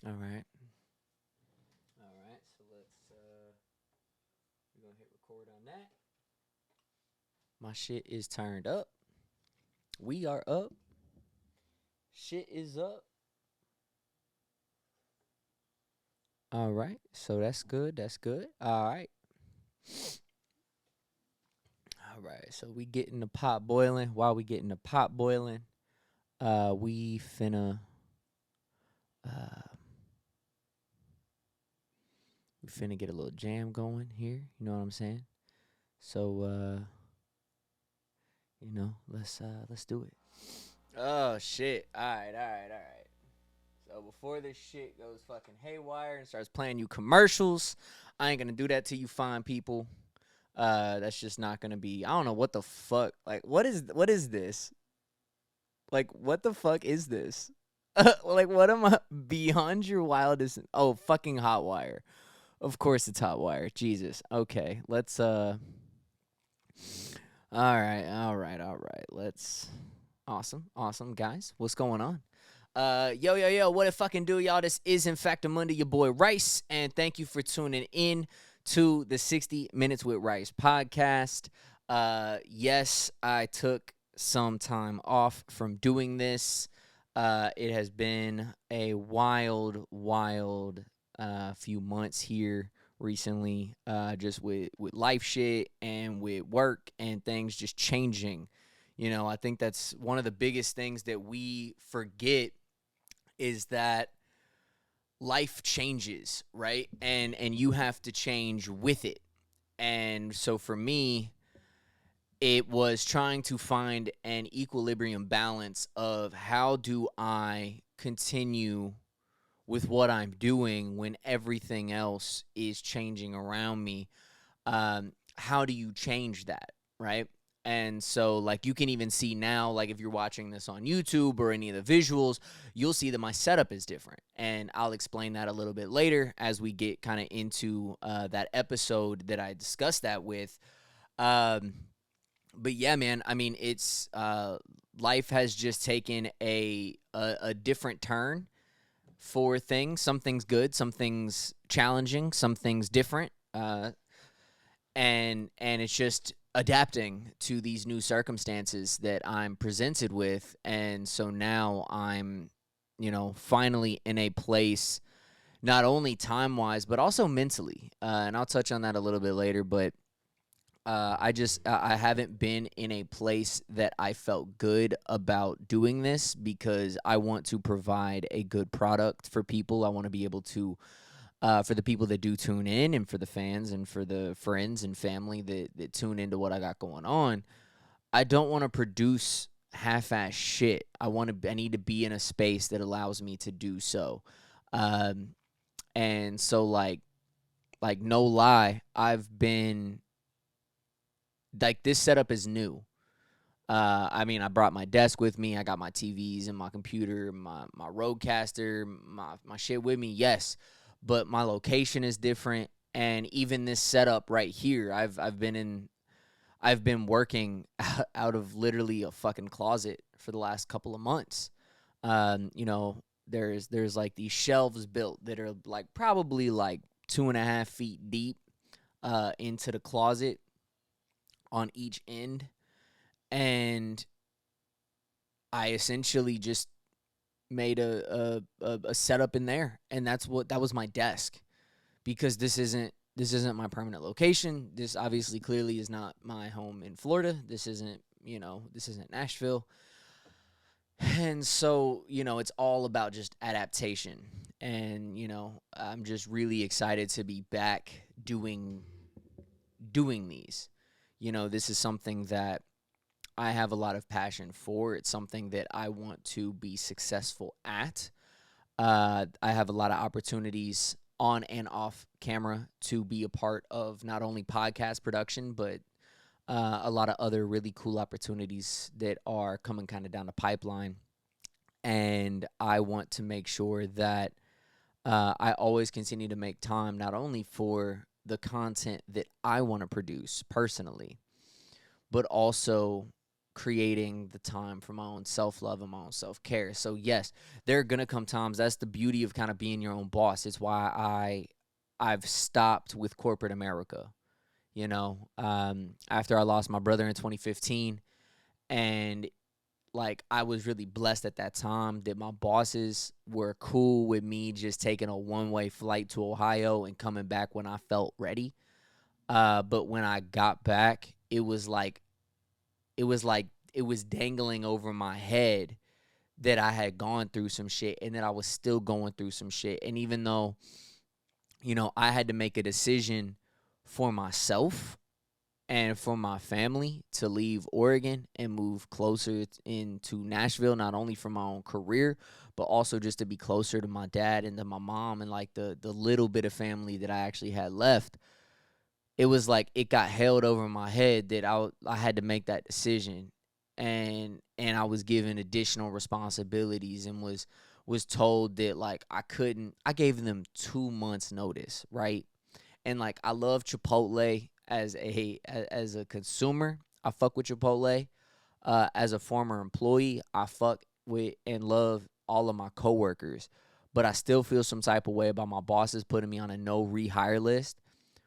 All right. All right. So we're gonna hit record on that. My shit is turned up. We are up. Shit is up. All right. So that's good. That's good. All right. All right. So we getting the pot boiling. While we getting the pot boiling, we finna uh we finna get a little jam going here. You know what I'm saying? So let's do it. Oh shit. All right. So before this shit goes fucking haywire and starts playing you commercials, I ain't gonna do that to you fine people. That's just not gonna be. I don't know what the fuck. Like, what is this? Like, what the fuck is this? Like, what am I beyond your wildest? Oh, fucking hot wire. Of course it's hot wire. Jesus. Okay, let's. All right. Let's. Awesome, guys. What's going on? Yo, what it fucking do, y'all? This is, in fact, Amunda, your boy Rice, and thank you for tuning in to the 60 Minutes with Rice podcast. Yes, I took some time off from doing this. It has been a wild few months here recently, just with life shit and with work and things just changing. I think that's one of the biggest things that we forget is that life changes, right? And you have to change with it. And so for me, it was trying to find an equilibrium balance of how do I continue with what I'm doing when everything else is changing around me. How do you change that, right? And so, like, you can even see now, like, if you're watching this on YouTube or any of the visuals, you'll see that my setup is different. And I'll explain that a little bit later as we get kind of into that episode that I discussed that with. Um, but yeah, man, I mean, it's life has just taken a different turn for things. Some things good, some things challenging, some things different. And it's just adapting to these new circumstances that I'm presented with. And so now I'm, finally in a place, not only time wise, but also mentally. And I'll touch on that a little bit later. But I haven't been in a place that I felt good about doing this because I want to provide a good product for people. I want to be able to for the people that do tune in and for the fans and for the friends and family that tune into what I got going on. I don't want to produce half-ass shit. I need to be in a space that allows me to do so. Um, and so like no lie, I've been like this setup is new. I mean, I brought my desk with me. I got my TVs and my computer, my Rodecaster, my shit with me. Yes, but my location is different, and even this setup right here, I've been working out of literally a fucking closet for the last couple of months. There's like these shelves built that are like probably like 2.5 feet deep into the closet on each end, and I essentially just made a setup in there, and that was my desk because this isn't my permanent location. This obviously clearly is not my home in Florida. This isn't Nashville. And so, it's all about just adaptation. And, I'm just really excited to be back doing these. This is something that I have a lot of passion for. It's something that I want to be successful at. I have a lot of opportunities on and off camera to be a part of not only podcast production, but a lot of other really cool opportunities that are coming kind of down the pipeline. And I want to make sure that I always continue to make time not only for the content that I want to produce personally, but also creating the time for my own self-love and my own self-care. So yes, there are gonna come times. That's the beauty of kind of being your own boss. It's why I've stopped with corporate America. After I lost my brother in 2015, and like I was really blessed at that time that my bosses were cool with me just taking a one-way flight to Ohio and coming back when I felt ready. But when I got back, it was dangling over my head that I had gone through some shit and that I was still going through some shit. And even though, I had to make a decision for myself and for my family to leave Oregon and move closer into Nashville, not only for my own career, but also just to be closer to my dad and to my mom and like the little bit of family that I actually had left. It was like it got held over my head that I had to make that decision, and I was given additional responsibilities and was told that like I couldn't. I gave them 2 months notice, right? And like I love Chipotle as a consumer. I fuck with Chipotle. As a former employee, I fuck with and love all of my coworkers, but I still feel some type of way about my bosses putting me on a no rehire list.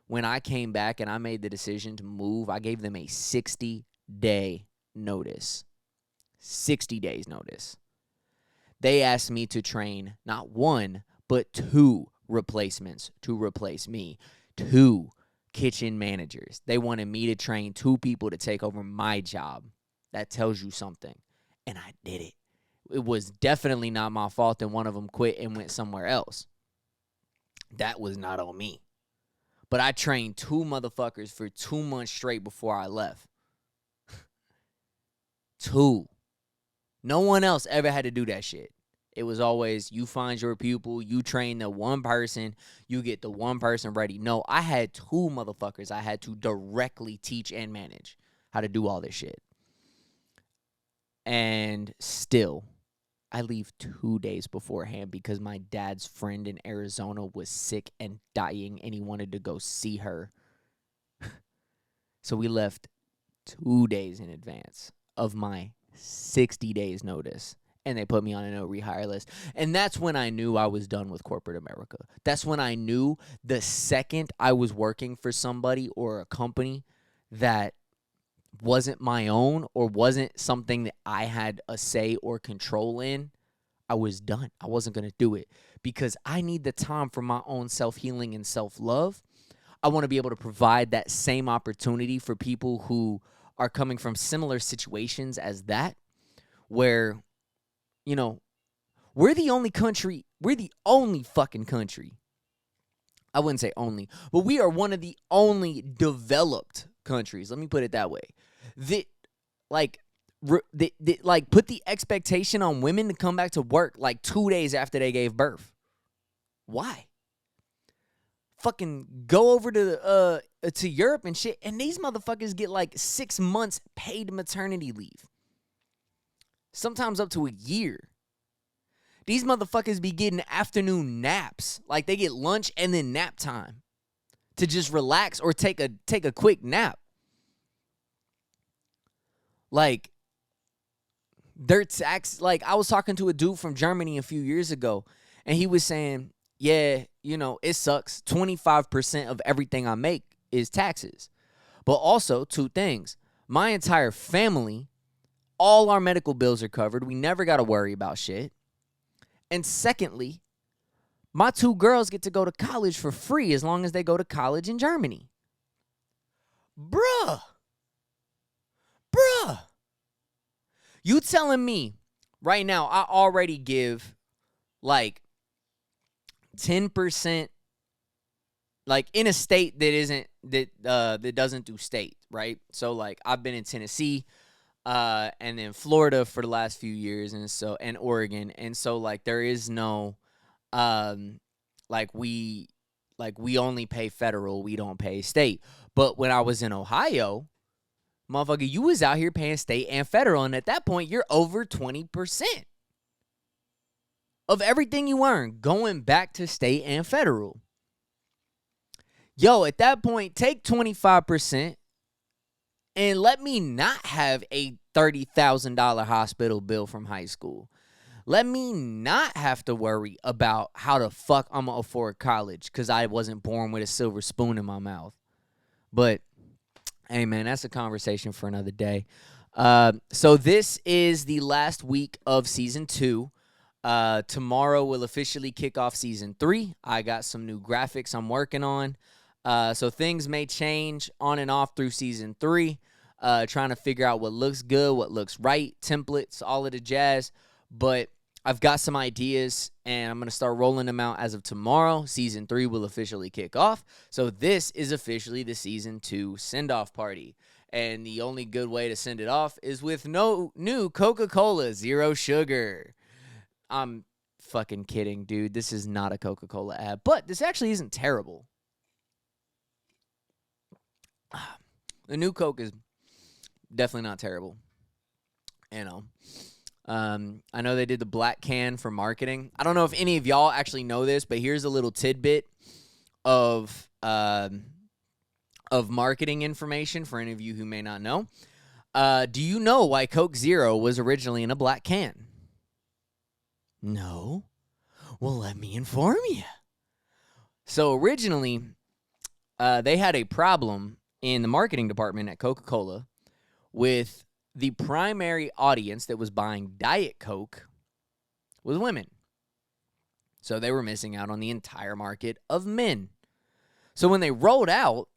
When I came back and I made the decision to move, I gave them a 60-day notice. 60 days notice. They asked me to train not one, but 2 replacements to replace me. 2 kitchen managers. They wanted me to train 2 people to take over my job. That tells you something. And I did it. It was definitely not my fault that one of them quit and went somewhere else. That was not on me. But I trained 2 motherfuckers for 2 months straight before I left. 2. No one else ever had to do that shit. It was always you find your pupil, you train the one person, you get the one person ready. No, I had 2 motherfuckers I had to directly teach and manage how to do all this shit. And still, I leave 2 days beforehand because my dad's friend in Arizona was sick and dying and he wanted to go see her. So we left 2 days in advance of my 60 days notice. And they put me on a no rehire list. And that's when I knew I was done with corporate America. That's when I knew the second I was working for somebody or a company that wasn't my own or wasn't something that I had a say or control in, I was done. I wasn't going to do it because I need the time for my own self-healing and self-love. I want to be able to provide that same opportunity for people who are coming from similar situations as that, where, we're the only fucking country. I wouldn't say only, but we are one of the only developed countries. Let me put it that way. That put the expectation on women to come back to work like 2 days after they gave birth. Why? Fucking go over to Europe and shit, and these motherfuckers get like 6 months paid maternity leave. Sometimes up to a year. These motherfuckers be getting afternoon naps. Like they get lunch and then nap time to just relax or take a quick nap. Like their tax, like I was talking to a dude from Germany a few years ago, and he was saying, yeah, it sucks. 25% of everything I make is taxes. But also 2 things. My entire family, all our medical bills are covered. We never got to worry about shit. And secondly, my 2 girls get to go to college for free as long as they go to college in Germany. Bruh. You telling me right now I already give like 10%, like in a state that doesn't do state, right? So like I've been in Tennessee, and then Florida for the last few years, and Oregon, and so like there is no, we only pay federal, we don't pay state. But when I was in Ohio, motherfucker, you was out here paying state and federal, and at that point you're over 20% of everything you earn going back to state and federal. At that point, take 25% and let me not have a $30,000 hospital bill from high school. Let me not have to worry about how the fuck I'm going to afford college because I wasn't born with a silver spoon in my mouth. But, hey, man, that's a conversation for another day. So this is the last week of Season 2. Tomorrow will officially kick off Season 3. I got some new graphics I'm working on. So things may change on and off through Season 3. Trying to figure out what looks good, what looks right, templates, all of the jazz. But I've got some ideas, and I'm going to start rolling them out as of tomorrow. Season 3 will officially kick off. So this is officially the Season 2 send-off party. And the only good way to send it off is with no new Coca-Cola Zero Sugar. I'm fucking kidding, dude. This is not a Coca-Cola ad. But this actually isn't terrible. The new Coke is definitely not terrible. You know. I know they did the black can for marketing. I don't know if any of y'all actually know this, but here's a little tidbit of marketing information for any of you who may not know. Do you know why Coke Zero was originally in a black can? No? Well, let me inform you. So originally, they had a problem in the marketing department at Coca-Cola with the primary audience that was buying Diet Coke was women. So they were missing out on the entire market of men. So when they rolled out,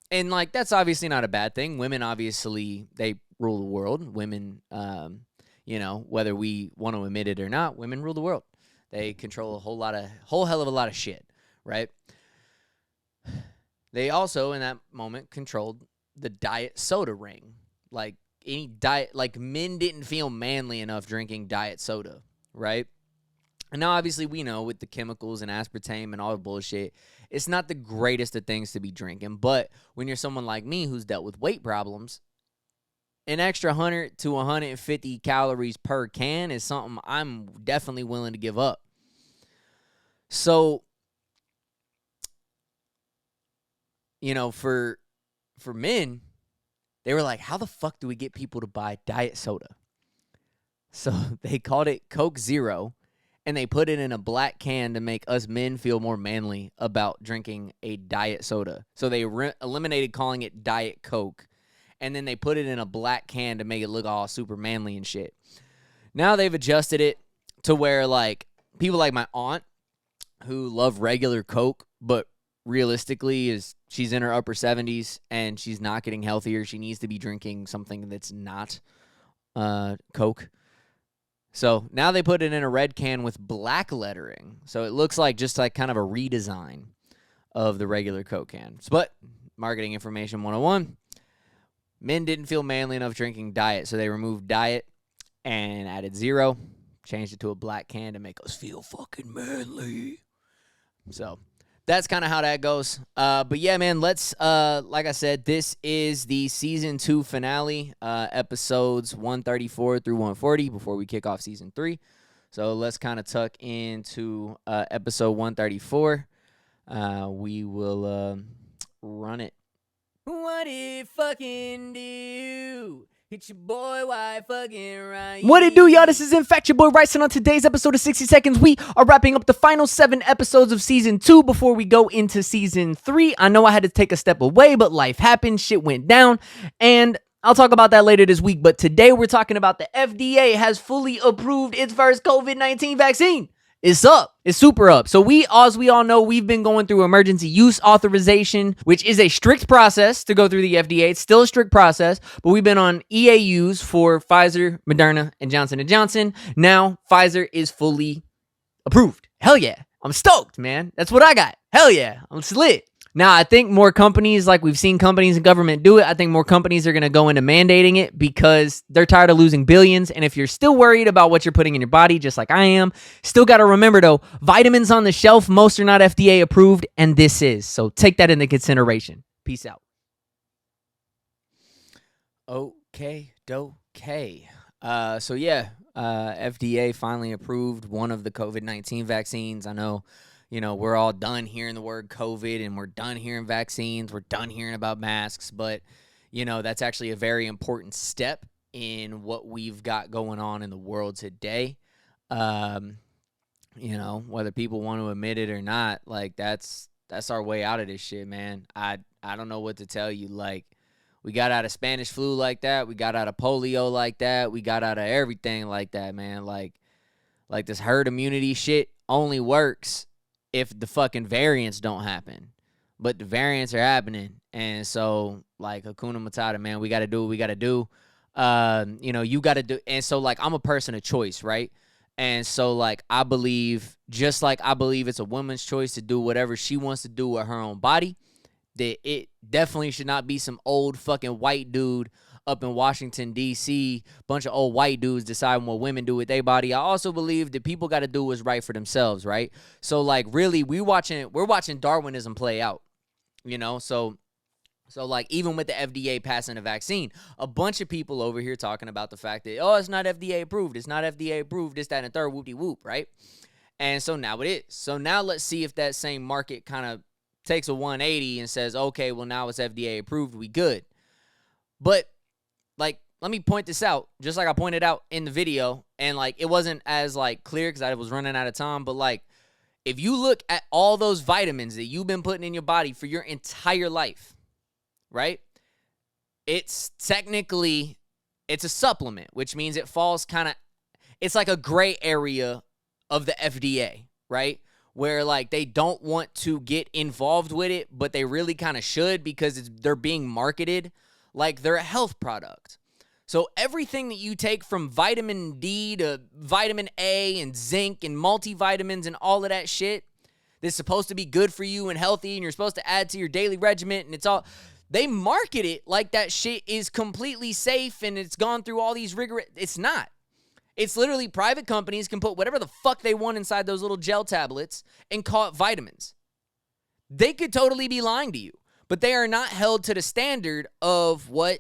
and like that's obviously not a bad thing. Women obviously, they rule the world. Women, whether we want to admit it or not, women rule the world. They control a whole hell of a lot of shit, right? They also, in that moment, controlled the diet soda ring. Like any diet, like men didn't feel manly enough drinking diet soda, right? And now, obviously, we know with the chemicals and aspartame and all the bullshit, it's not the greatest of things to be drinking. But when you're someone like me who's dealt with weight problems, an extra 100 to 150 calories per can is something I'm definitely willing to give up. So, for men, they were like, how the fuck do we get people to buy diet soda? So they called it Coke Zero, and they put it in a black can to make us men feel more manly about drinking a diet soda. So they eliminated calling it Diet Coke, and then they put it in a black can to make it look all super manly and shit. Now they've adjusted it to where, like, people like my aunt who love regular Coke, but realistically she's in her upper 70s and she's not getting healthier. She needs to be drinking something that's not Coke. So now they put it in a red can with black lettering. So it looks like just like kind of a redesign of the regular Coke can. But marketing information 101, men didn't feel manly enough drinking diet, so they removed diet and added zero, changed it to a black can to make us feel fucking manly. So that's kind of how that goes. But yeah, man, let's, like I said, this is the Season 2 finale, episodes 134 through 140 before we kick off Season 3. So let's kind of tuck into episode 134. We will run it. What it fucking do? Hit your boy, why fucking right? What it do, y'all? This is in fact your boy Rice, and on today's episode of 60 Seconds, we are wrapping up the final 7 episodes of Season 2 before we go into Season 3. I know I had to take a step away, but life happened, shit went down, and I'll talk about that later this week. But today we're talking about the FDA has fully approved its first COVID-19 vaccine. It's up. It's super up. So as we all know, we've been going through emergency use authorization, which is a strict process to go through the FDA. It's still a strict process, but we've been on EAUs for Pfizer, Moderna, and Johnson & Johnson. Now, Pfizer is fully approved. Hell yeah. I'm stoked, man. That's what I got. Hell yeah. I'm lit. Now, I think more companies, like we've seen companies and government do it, I think more companies are going to go into mandating it because they're tired of losing billions. And if you're still worried about what you're putting in your body, just like I am, still got to remember, though, vitamins on the shelf, most are not FDA approved, and this is. So take that into consideration. Peace out. Okay. FDA finally approved one of the COVID-19 vaccines. I know, we're all done hearing the word COVID, and we're done hearing vaccines. We're done hearing about masks. But, that's actually a very important step in what we've got going on in the world today. Whether people want to admit it or not, like that's our way out of this shit, man. I don't know what to tell you. Like, we got out of Spanish flu like that. We got out of polio like that. We got out of everything like that, man. Like this herd immunity shit only works if the fucking variants don't happen. But the variants are happening. And so, like, Hakuna Matata, man, we got to do what we got to do. You got to do. And so, like, I'm a person of choice, right? And so, like, I believe, just like I believe it's a woman's choice to do whatever she wants to do with her own body, that it definitely should not be some old fucking white dude up in Washington, D.C., bunch of old white dudes deciding what women do with their body. I also believe that people got to do what's right for themselves, right? So, like, really, we're watching Darwinism play out, So, like, even with the FDA passing a vaccine, a bunch of people over here talking about the fact that, oh, it's not FDA approved. It's not FDA approved. This, that, and the third, whoop-de-whoop, right? And so now it is. So now let's see if that same market kind of takes a 180 and says, okay, well, now it's FDA approved. We good. But, like, let me point this out, just like I pointed out in the video. And, like, it wasn't as, like, clear because I was running out of time. But, like, if you look at all those vitamins that you've been putting in your body for your entire life, right? It's technically, it's a supplement, which means it falls kind of, it's like a gray area of the FDA, right? Where, like, they don't want to get involved with it, but they really kind of should because they're being marketed like they're a health product. So everything that you take from vitamin D to vitamin A and zinc and multivitamins and all of that shit that's supposed to be good for you and healthy and you're supposed to add to your daily regimen and it's all, they market it like that shit is completely safe and it's gone through all these rigorous, it's not. It's literally private companies can put whatever the fuck they want inside those little gel tablets and call it vitamins. They could totally be lying to you, but they are not held to the standard of what,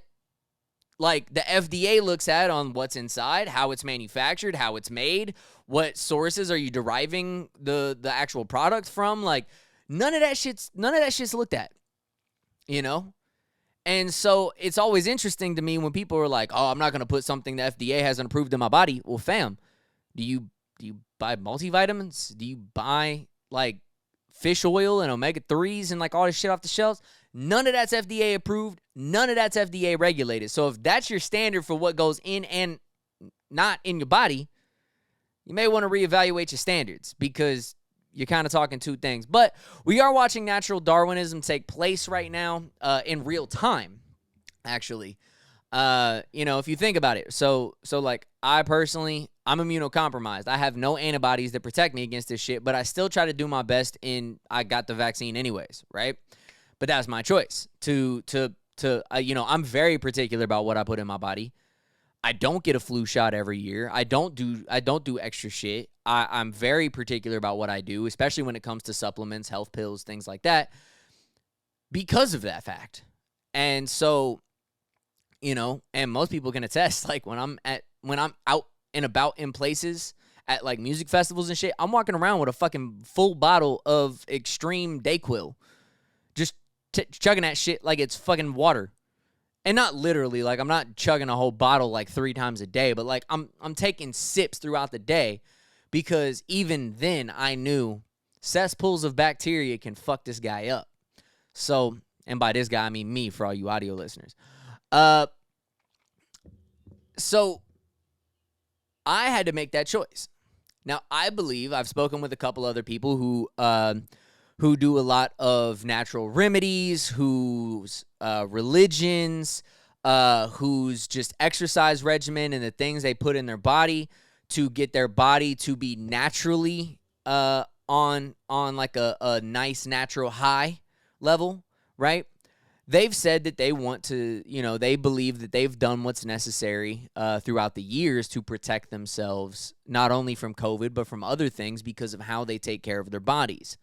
like, the FDA looks at on what's inside, how it's manufactured, how it's made, what sources are you deriving the actual product from. Like, none of that shit's looked at, And so it's always interesting to me when people are like, oh, I'm not going to put something the FDA hasn't approved in my body. Well, fam, do you buy multivitamins? Do you buy, like, fish oil and omega-3s and, like, all this shit off the shelves? None of that's FDA approved. None of that's FDA regulated. So if that's your standard for what goes in and not in your body, you may want to reevaluate your standards because you're kind of talking two things. But we are watching natural Darwinism take place right now in real time, actually. If you think about it. So like, I personally, I'm immunocompromised. I have no antibodies that protect me against this shit, but I still try to do my best I got the vaccine anyways, right? But that's my choice I'm very particular about what I put in my body. I don't get a flu shot every year. I don't do extra shit. I'm very particular about what I do, especially when it comes to supplements, health pills, things like that, because of that fact. And so, and most people can attest, like, when I'm out and about in places at, like, music festivals and shit, I'm walking around with a fucking full bottle of extreme Dayquil, just chugging that shit like it's fucking water. And not literally, like, I'm not chugging a whole bottle like 3 times a day, but, like, I'm taking sips throughout the day because even then I knew cesspools of bacteria can fuck this guy up. So, and by this guy I mean me for all you audio listeners. So I had to make that choice. Now, I believe I've spoken with a couple other people who do a lot of natural remedies, whose religions, whose just exercise regimen and the things they put in their body to get their body to be naturally on like a nice natural high level, right? They've said that they want to, they believe that they've done what's necessary throughout the years to protect themselves, not only from COVID, but from other things because of how they take care of their bodies.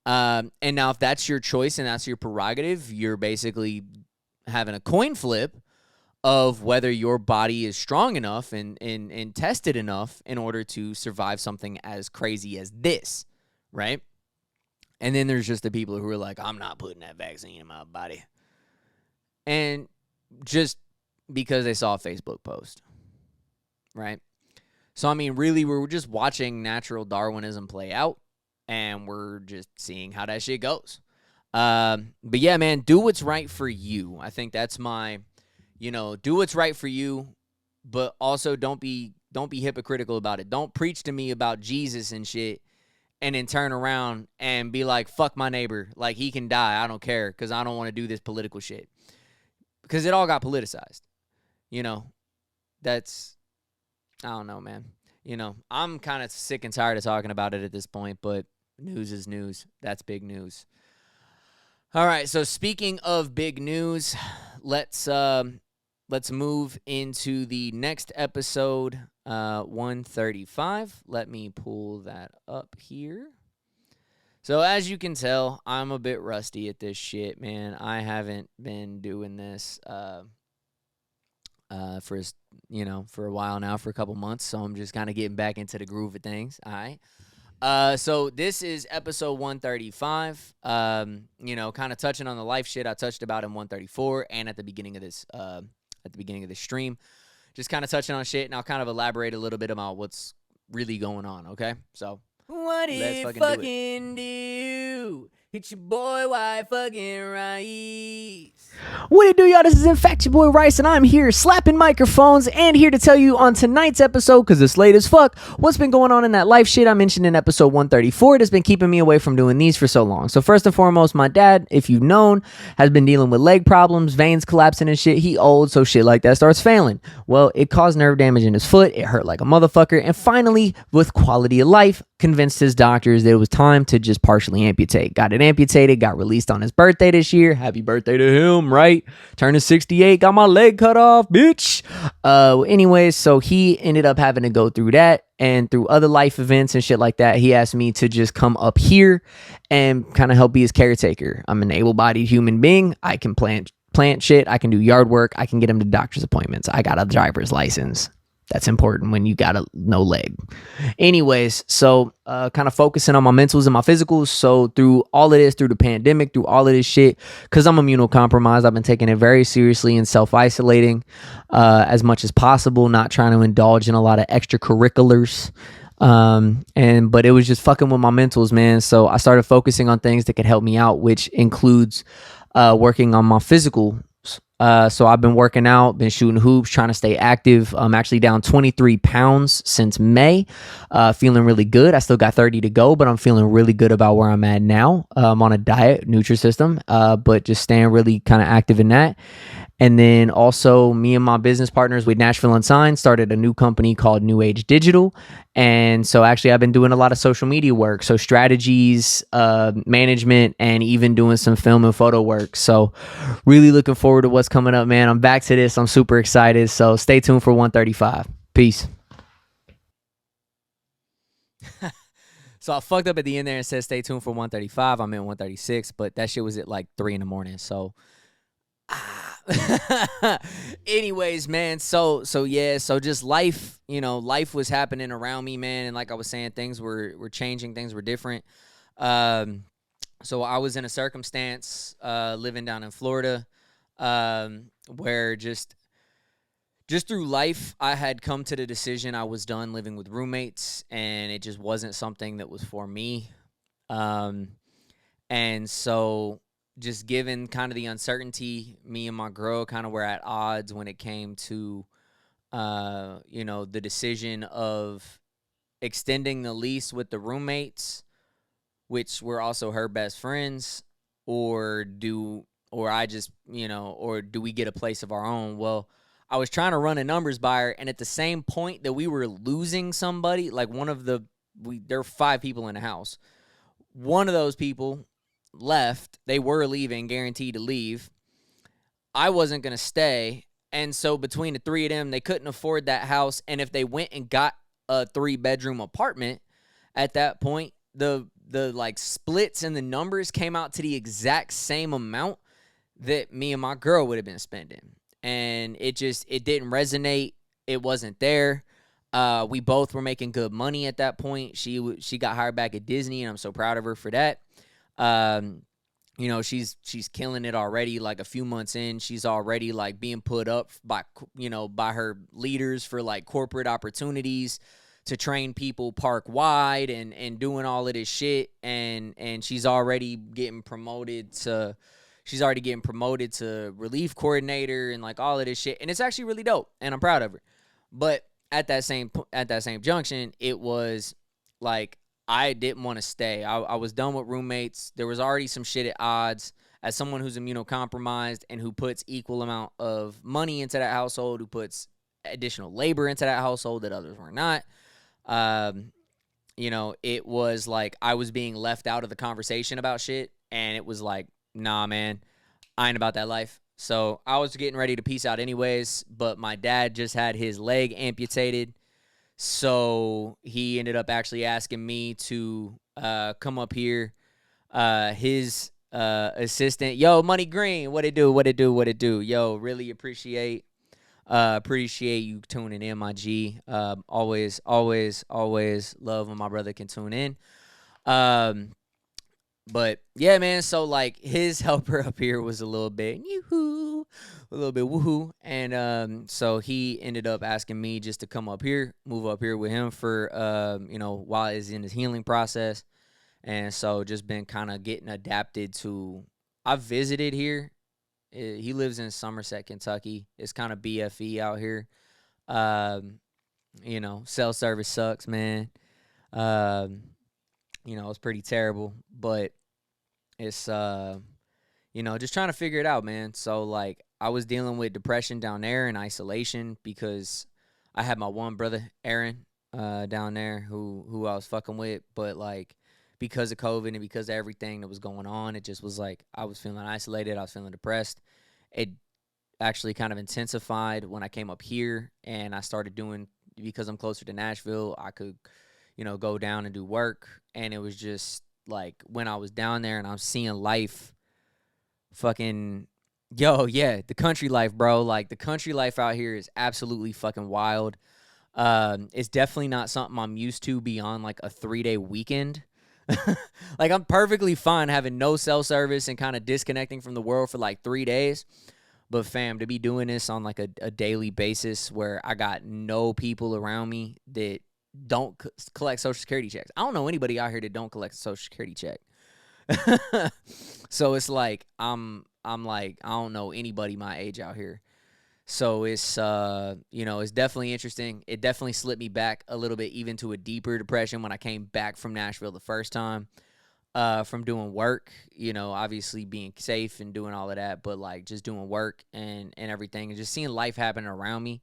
And now if that's your choice and that's your prerogative, you're basically having a coin flip of whether your body is strong enough and tested enough in order to survive something as crazy as this, right? And then there's just the people who are like, I'm not putting that vaccine in my body. And just because they saw a Facebook post, right? So, I mean, really, we're just watching natural Darwinism play out, and we're just seeing how that shit goes. But yeah, man, do what's right for you. I think that's my, do what's right for you, but also don't be hypocritical about it. Don't preach to me about Jesus and shit, and then turn around and be like, fuck my neighbor. Like, he can die. I don't care because I don't want to do this political shit. Because it all got politicized. That's, I don't know, man. I'm kind of sick and tired of talking about it at this point, but news is news. That's big news. All right, so speaking of big news, let's move into the next episode, 135. Let me pull that up here. So as you can tell, I'm a bit rusty at this shit, man. I haven't been doing this for a while now, for a couple months, so I'm just kind of getting back into the groove of things. All right. So this is episode 135. Kind of touching on the life shit I touched about in 134 and at the beginning of this stream. Just kind of touching on shit, and I'll kind of elaborate a little bit about what's really going on, okay? So what if fucking do? Hit your boy, why fucking Rice? What it do, y'all? This is in fact your boy Rice, and I'm here slapping microphones and here to tell you on tonight's episode, because it's late as fuck, what's been going on in that life shit I mentioned in episode 134 that's been keeping me away from doing these for so long. So first and foremost, my dad, if you've known, has been dealing with leg problems, veins collapsing and shit. He old, so shit like that starts failing. Well, it caused nerve damage in his foot. It hurt like a motherfucker. And finally, with quality of life, convinced his doctors that it was time to just partially amputate. Got it amputated, got released on his birthday this year. Happy birthday to him, right? Turning 68, got my leg cut off, bitch. Anyways, so he ended up having to go through that, and through other life events and shit like that, he asked me to just come up here and kind of help be his caretaker. I'm an able-bodied human being. I can plant shit. I can do yard work. I can get him to doctor's appointments. I got a driver's license. That's important when you got no leg. Anyways, so kind of focusing on my mentals and my physicals. So through all of this, through the pandemic, through all of this shit, because I'm immunocompromised, I've been taking it very seriously and self-isolating as much as possible, not trying to indulge in a lot of extracurriculars. But it was just fucking with my mentals, man. So I started focusing on things that could help me out, which includes working on my physical. So I've been working out, been shooting hoops, trying to stay active. I'm actually down 23 pounds since May, feeling really good. I still got 30 to go, but I'm feeling really good about where I'm at now. I'm on a diet, Nutrisystem, but just staying really kind of active in that. And then also me and my business partners with Nashville Unsigned started a new company called New Age Digital. And so actually I've been doing a lot of social media work. So strategies, management, and even doing some film and photo work. So really looking forward to what's coming up, man. I'm back to this. I'm super excited. So stay tuned for 135. Peace. So I fucked up at the end there and said stay tuned for 135. I'm in 136, but that shit was at like 3 a.m. So anyways, man, so just life, life was happening around me, man, and like I was saying, things were changing, things were different. So I was in a circumstance living down in Florida where just through life I had come to the decision I was done living with roommates, and it just wasn't something that was for me. And so just given kind of the uncertainty, me and my girl kind of were at odds when it came to, the decision of extending the lease with the roommates, which were also her best friends, or do we get a place of our own? Well, I was trying to run a numbers by her, and at the same point that we were losing somebody, like there are 5 people in the house. One of those people left. They were leaving, guaranteed to leave. I wasn't going to stay. And so between the 3 of them, they couldn't afford that house. And if they went and got a 3-bedroom apartment at that point, the like splits and the numbers came out to the exact same amount that me and my girl would have been spending. And it didn't resonate. It wasn't there. We both were making good money at that point. She got hired back at Disney, and I'm so proud of her for that. she's killing it already. Like a few months in, she's already like being put up by by her leaders for like corporate opportunities to train people park wide and doing all of this shit. And she's already getting promoted to relief coordinator and like all of this shit. And it's actually really dope, and I'm proud of her. But at that same junction, it was like I didn't want to stay. I was done with roommates. There was already some shit at odds. As someone who's immunocompromised and who puts equal amount of money into that household, who puts additional labor into that household that others were not, it was like I was being left out of the conversation about shit. And it was like, nah, man, I ain't about that life. So I was getting ready to peace out anyways, but my dad just had his leg amputated. So he ended up actually asking me to come up here. His assistant, yo, Money Green, what it do? Yo, really appreciate you tuning in, my G. Always love when my brother can tune in. But yeah, man, so like his helper up here was a little bit woohoo. And so he ended up asking me just to come up here, move up here with him for while he's in his healing process. And so just been kind of getting adapted to. I've visited here. He lives in Somerset, Kentucky. It's kind of BFE out here. Cell service sucks, man. It's pretty terrible, but it's just trying to figure it out, man. So like I was dealing with depression down there and isolation because I had my one brother, Aaron, down there who I was fucking with, but like because of COVID and because of everything that was going on, it just was like I was feeling isolated, I was feeling depressed. It actually kind of intensified when I came up here and I started doing, because I'm closer to Nashville, I could go down and do work. And it was just like when I was down there and I'm seeing life fucking, the country life, bro. Like the country life out here is absolutely fucking wild. It's definitely not something I'm used to beyond like a 3-day weekend. Like I'm perfectly fine having no cell service and kind of disconnecting from the world for like 3 days. But fam, to be doing this on like a daily basis where I got no people around me that don't collect Social Security checks. I don't know anybody out here that don't collect a Social Security check. So it's like I'm like I don't know anybody my age out here. So it's it's definitely interesting. It definitely slipped me back a little bit even to a deeper depression when I came back from Nashville the first time. From doing work, obviously being safe and doing all of that, but like just doing work and everything and just seeing life happen around me.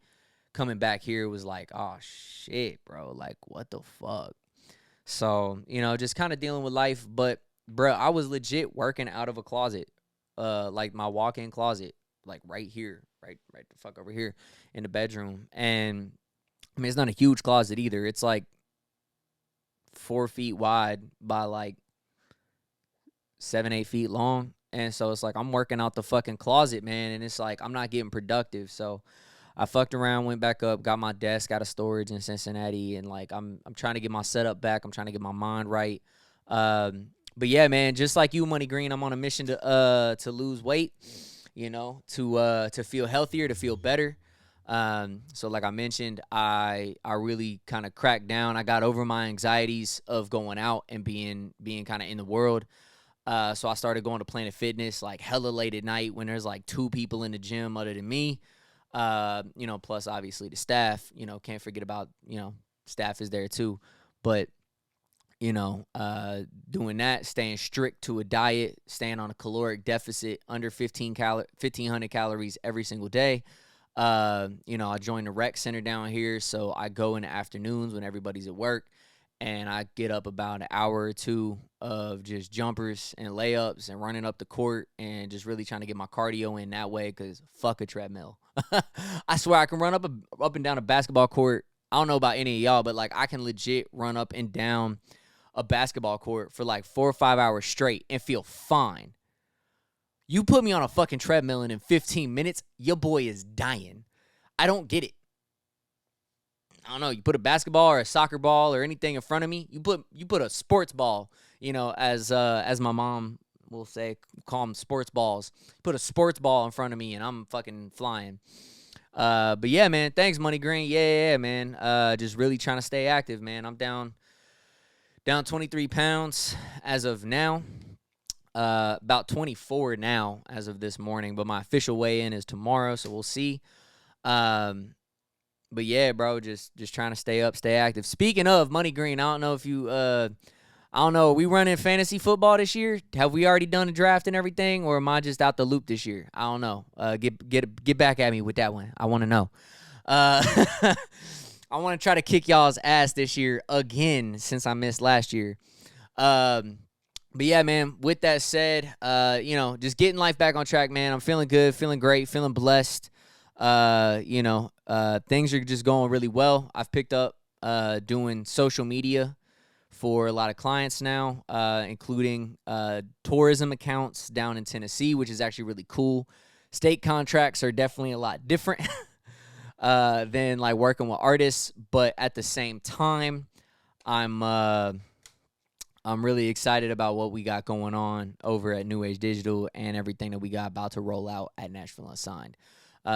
Coming back here was like, oh shit, bro, like what the fuck. So just kind of dealing with life. But bro, I was legit working out of a closet, like my walk-in closet, like right here, right the fuck over here in the bedroom. And I mean, it's not a huge closet either. It's like 4 feet wide by like 7-8 feet long. And so it's like I'm working out the fucking closet, man, and it's like I'm not getting productive. So I fucked around, went back up, got my desk out of storage in Cincinnati, and like I'm trying to get my setup back. I'm trying to get my mind right. But yeah, man, just like you, Money Green, I'm on a mission to lose weight, to feel healthier, to feel better. So like I mentioned, I really kind of cracked down. I got over my anxieties of going out and being kind of in the world. So I started going to Planet Fitness like hella late at night when there's like 2 people in the gym other than me. Plus obviously the staff, can't forget about, staff is there too. But, doing that, staying strict to a diet, staying on a caloric deficit under 1,500 calories every single day. I joined the rec center down here. So I go in the afternoons when everybody's at work. And I get up about an hour or 2 of just jumpers and layups and running up the court and just really trying to get my cardio in that way because fuck a treadmill. I swear I can run up and down a basketball court. I don't know about any of y'all, but like I can legit run up and down a basketball court for like 4 or 5 hours straight and feel fine. You put me on a fucking treadmill and in 15 minutes, your boy is dying. I don't get it. I don't know, you put a basketball or a soccer ball or anything in front of me, you put a sports ball, as my mom we'll say, call them sports balls. Put a sports ball in front of me and I'm fucking flying. But yeah, man, thanks, Money Green. Yeah, man. Just really trying to stay active, man. I'm down 23 pounds as of now. About 24 now as of this morning, but my official weigh-in is tomorrow, so we'll see. But yeah, bro, just trying to stay active. Speaking of Money Green, I don't know if you I don't know, are we running fantasy football this year? Have we already done a draft and everything, or am I just out the loop this year? I don't know. Get back at me with that one. I want to know. I want to try to kick y'all's ass this year again since I missed last year. But yeah, man, with that said, just getting life back on track, man. I'm feeling good, feeling great, feeling blessed. Things are just going really well. I've picked up doing social media for a lot of clients now, including tourism accounts down in Tennessee, which is actually really cool. State contracts are definitely a lot different than like working with artists, but at the same time, I'm really excited about what we got going on over at New Age Digital and everything that we got about to roll out at Nashville Unsigned.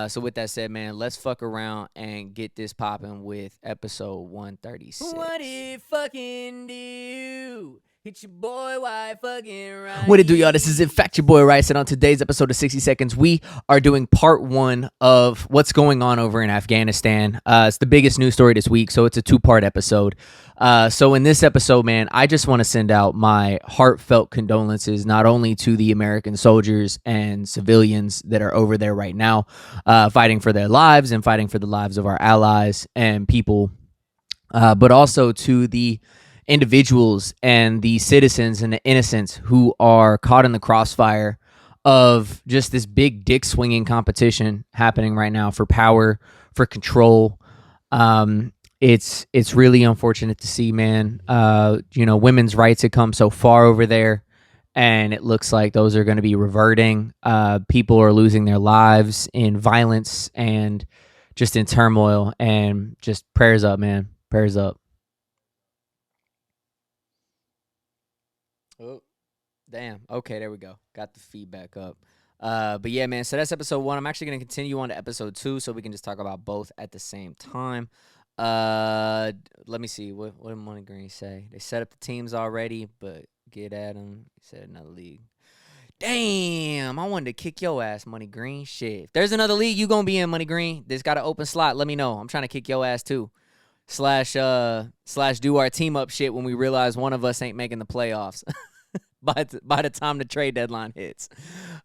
So with that said, man, let's fuck around and get this popping with episode 136. What it fucking do? Hit your boy, why fucking right? What it do, y'all? This is in fact your boy Rice, and on today's episode of 60 Seconds, we are doing part 1 of what's going on over in Afghanistan. It's the biggest news story this week, so it's a 2-part episode. So in this episode, man, I just want to send out my heartfelt condolences, not only to the American soldiers and civilians that are over there right now, fighting for their lives and fighting for the lives of our allies and people, but also to the individuals and the citizens and the innocents who are caught in the crossfire of just this big dick swinging competition happening right now for power, for control. It's really unfortunate to see, man. Women's rights had come so far over there, and it looks like those are going to be reverting. People are losing their lives in violence and just in turmoil, and just prayers up, man. Prayers up. Oh, damn. Okay, there we go. Got the feedback up. But yeah, man, so that's episode 1. I'm actually going to continue on to episode 2 so we can just talk about both at the same time. Let me see. What did Money Green say? They set up the teams already, but get at them. He said another league. Damn, I wanted to kick your ass, Money Green. Shit. If there's another league you going to be in, Money Green, that's got an open slot, let me know. I'm trying to kick your ass too. Slash do our team up shit when we realize one of us ain't making the playoffs. By the time the trade deadline hits.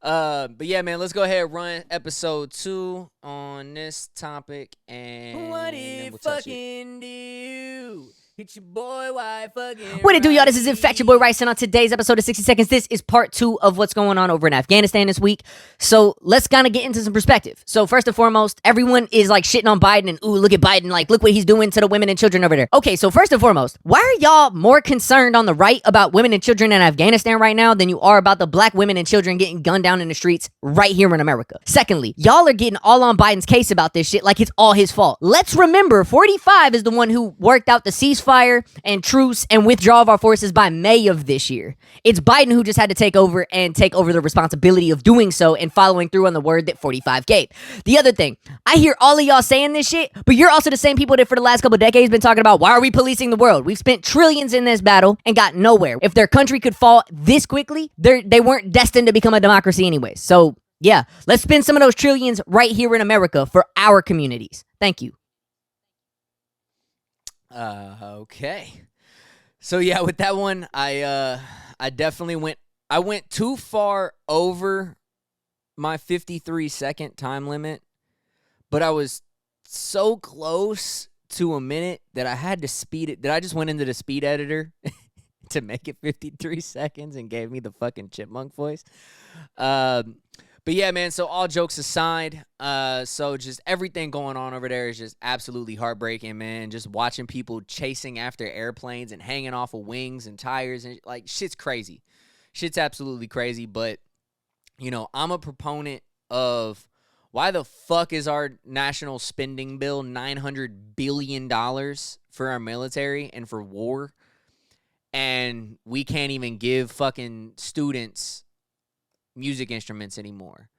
But yeah, man, let's go ahead and run episode 2 on this topic. And what it fucking do? Hit your boy, why fucking What it do, y'all? This is in fact your boy Rice, and on today's episode of 60 Seconds, this is part 2 of what's going on over in Afghanistan this week. So let's kind of get into some perspective. So first and foremost, everyone is like shitting on Biden and, ooh, look at Biden, like, look what he's doing to the women and children over there. Okay, so first and foremost, why are y'all more concerned on the right about women and children in Afghanistan right now than you are about the black women and children getting gunned down in the streets right here in America? Secondly, y'all are getting all on Biden's case about this shit like it's all his fault. Let's remember, 45 is the one who worked out the ceasefire and truce and withdrawal of our forces by May of this year. It's Biden who just had to take over the responsibility of doing so and following through on the word that 45 gave. The other thing, I hear all of y'all saying this shit, but you're also the same people that for the last couple decades been talking about, why are we policing the world? We've spent trillions in this battle and got nowhere. If their country could fall this quickly, they weren't destined to become a democracy anyways. So yeah, let's spend some of those trillions right here in America for our communities. Thank you. Okay. So yeah, with that one, I definitely went too far over my 53-second time limit, but I was so close to a minute that I had to speed it, that I just went into the speed editor to make it 53 seconds and gave me the fucking chipmunk voice. But yeah, man, so all jokes aside, so just everything going on over there is just absolutely heartbreaking, man. Just watching people chasing after airplanes and hanging off of wings and tires, and like, shit's crazy. Shit's absolutely crazy, but, I'm a proponent of why the fuck is our national spending bill $900 billion for our military and for war, and we can't even give fucking students music instruments anymore.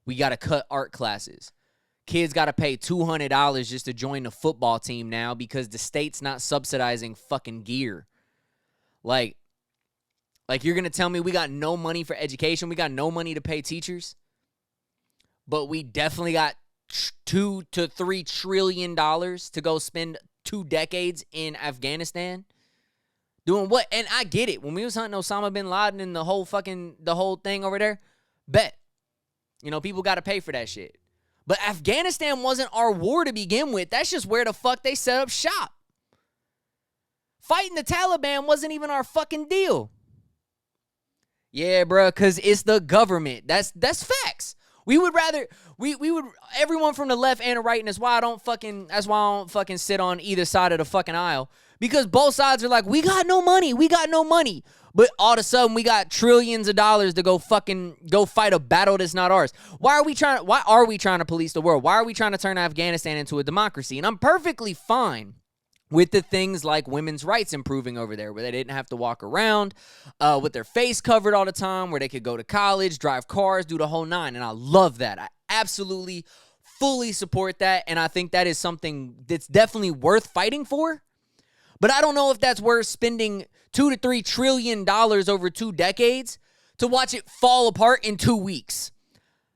We got to cut art classes. Kids got to pay $200 just to join the football team now because the state's not subsidizing fucking gear. Like you're going to tell me we got no money for education? We got no money to pay teachers? But we definitely got $2 to $3 trillion to go spend 2 decades in Afghanistan? Doing what? And I get it. When we was hunting Osama bin Laden and the whole thing over there, bet. People got to pay for that shit. But Afghanistan wasn't our war to begin with. That's just where the fuck they set up shop. Fighting the Taliban wasn't even our fucking deal. Yeah, bro, because it's the government. That's facts. We would rather, everyone from the left and the right, and that's why I don't fucking sit on either side of the fucking aisle. Because both sides are like, we got no money. But all of a sudden, we got trillions of dollars to go fight a battle that's not ours. Why are we trying to police the world? Why are we trying to turn Afghanistan into a democracy? And I'm perfectly fine with the things like women's rights improving over there, where they didn't have to walk around with their face covered all the time, where they could go to college, drive cars, do the whole nine. And I love that. I absolutely, fully support that. And I think that is something that's definitely worth fighting for. But I don't know if that's worth spending $2 to $3 trillion over 2 decades to watch it fall apart in 2 weeks.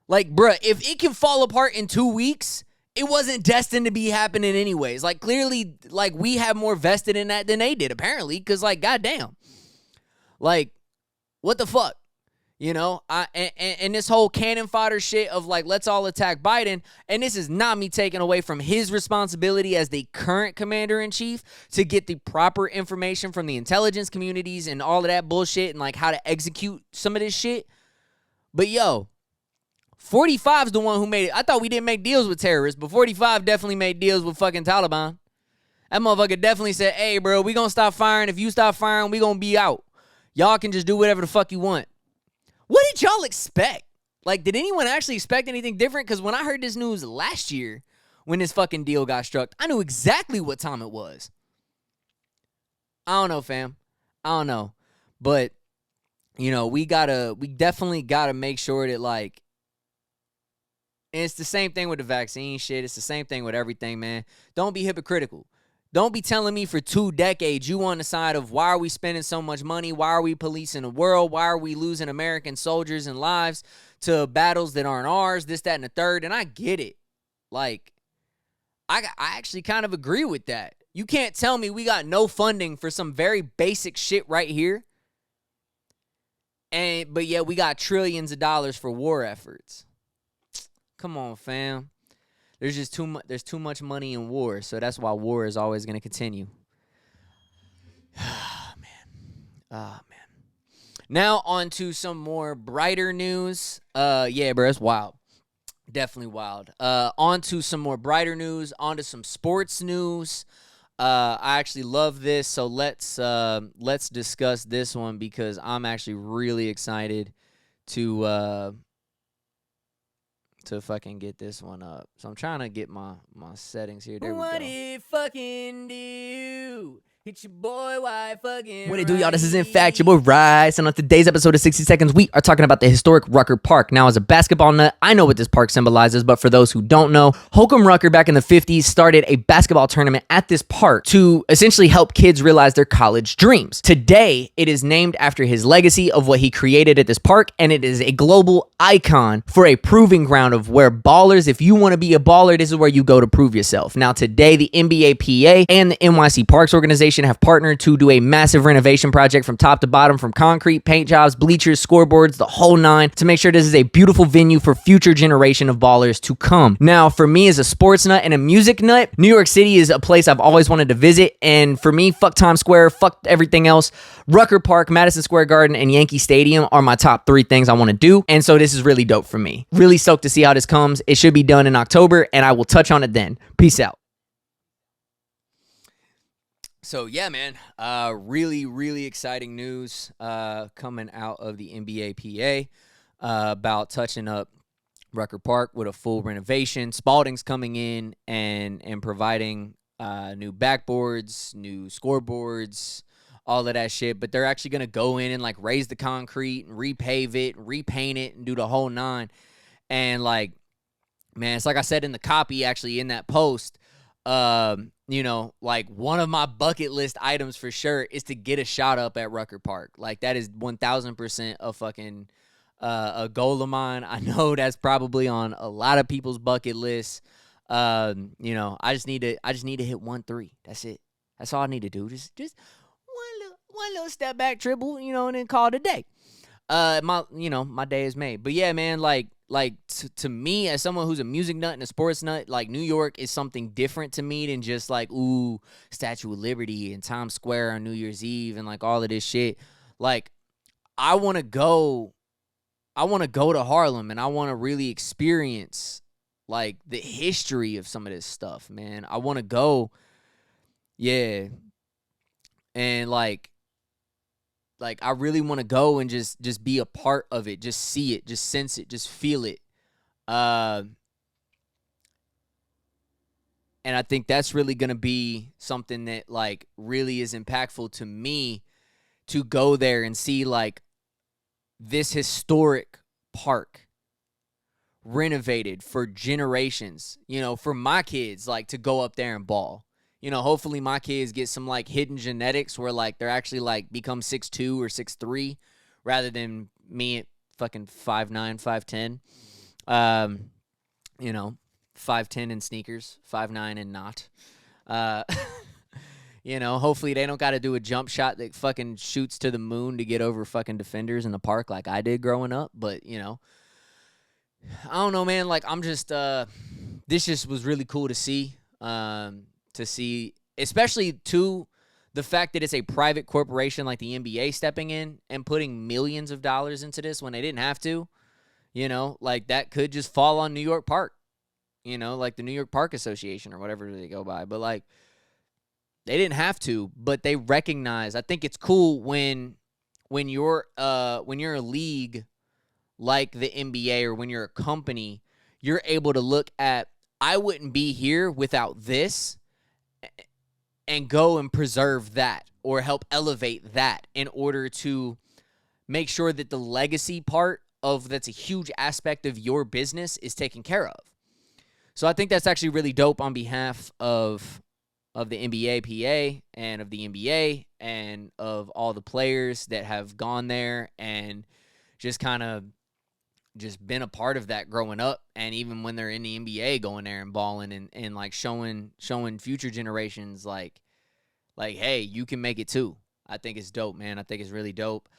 Like, bruh, if it can fall apart in 2 weeks, it wasn't destined to be happening anyways. Like, clearly, like, we have more vested in that than they did, apparently, because, like, goddamn. Like, what the fuck? And this whole cannon fodder shit of, like, let's all attack Biden, and this is not me taking away from his responsibility as the current commander-in-chief to get the proper information from the intelligence communities and all of that bullshit and, like, how to execute some of this shit. But, yo, 45's the one who made it. I thought we didn't make deals with terrorists, but 45 definitely made deals with fucking Taliban. That motherfucker definitely said, hey, bro, we gonna stop firing. If you stop firing, we gonna be out. Y'all can just do whatever the fuck you want. What did y'all expect? Like, did anyone actually expect anything different? Because when I heard this news last year, when this fucking deal got struck, I knew exactly what time it was. I don't know, fam. I don't know. But, we definitely gotta make sure that, like, and it's the same thing with the vaccine shit. It's the same thing with everything, man. Don't be hypocritical. Don't be telling me for 2 decades you on the side of why are we spending so much money? Why are we policing the world? Why are we losing American soldiers and lives to battles that aren't ours? This, that, and the third. And I get it. Like, I actually kind of agree with that. You can't tell me we got no funding for some very basic shit right here. But yeah, we got trillions of dollars for war efforts. Come on, fam. There's just there's too much money in war, so that's why war is always going to continue. Man. Now on to some more brighter news. Yeah, bro, it's wild. Definitely wild. On to some more brighter news. On to some sports news. I actually love this, so let's discuss this one because I'm actually really excited to fucking get this one up. So I'm trying to get my settings here. There we go. What it fucking do? Hit your boy, why fucking what it do, y'all? This is in fact your boy Rice, and on today's episode of 60 Seconds, we are talking about the historic Rucker Park. Now, as a basketball nut, I know what this park symbolizes, but for those who don't know, Holcomb Rucker back in the 50s started a basketball tournament at this park to essentially help kids realize their college dreams. Today, it is named after his legacy of what he created at this park, and it is a global icon for a proving ground of where ballers, if you want to be a baller, this is where you go to prove yourself. Now, today, the NBAPA and the NYC Parks organization have partnered to do a massive renovation project from top to bottom, from concrete, paint jobs, bleachers, scoreboards, the whole nine, to make sure this is a beautiful venue for future generation of ballers to come. Now, for me as a sports nut and a music nut, New York City is a place I've always wanted to visit, and for me, fuck Times Square, fuck everything else. Rucker Park, Madison Square Garden, and Yankee Stadium are my top 3 things I want to do, and so this is really dope for me. Really stoked to see how this comes. It should be done in October, and I will touch on it then. Peace out. So, yeah, man, really, really exciting news coming out of the NBAPA about touching up Rucker Park with a full renovation. Spalding's coming in and providing new backboards, new scoreboards, all of that shit. But they're actually going to go in and like raise the concrete and repave it, and repaint it, and do the whole nine. And like, man, it's like I said in the copy, actually in that post, you know, like one of my bucket list items for sure is to get a shot up at Rucker Park. Like that is 1000% a fucking a goal of mine. I know that's probably on a lot of people's bucket lists. You know, I just need to hit 1-3. That's it. That's all I need to do. Just one little step back dribble, you know, and then call it a day. My day is made. But yeah, man, like to me, as someone who's a music nut and a sports nut, like New York is something different to me than just like, ooh, Statue of Liberty and Times Square on New Year's Eve and like all of this shit. Like, I want to go to Harlem and I want to really experience like the history of some of this stuff, man. I want to go, yeah, and like I really want to go and just be a part of it, just see it, just sense it, just feel it. And I think that's really going to be something that like really is impactful to me, to go there and see like this historic park renovated for generations, you know, for my kids, like to go up there and ball. You know, hopefully my kids get some like hidden genetics where like they're actually like become 6'2" or 6'3" rather than me at fucking 5'9", 5'10". You know, 5'10" in sneakers, 5'9" and not. You know, hopefully they don't got to do a jump shot that fucking shoots to the moon to get over fucking defenders in the park like I did growing up. But, you know, I don't know, man. Like, I'm just, this just was really cool to see. Especially to the fact that it's a private corporation like the NBA stepping in and putting millions of dollars into this when they didn't have to. You know, like that could just fall on New York Park, you know, like the New York Park Association or whatever they go by. But like, they didn't have to, but they recognize. I think it's cool when you're a league like the NBA or when you're a company, you're able to look at, I wouldn't be here without this, and go and preserve that or help elevate that in order to make sure that the legacy part of that's a huge aspect of your business is taken care of. So I think that's actually really dope on behalf of the NBAPA and of the NBA and of all the players that have gone there and just kind of just been a part of that growing up, and even when they're in the NBA going there and balling and like showing future generations like hey, you can make it too. I think it's dope, man. I think it's really dope.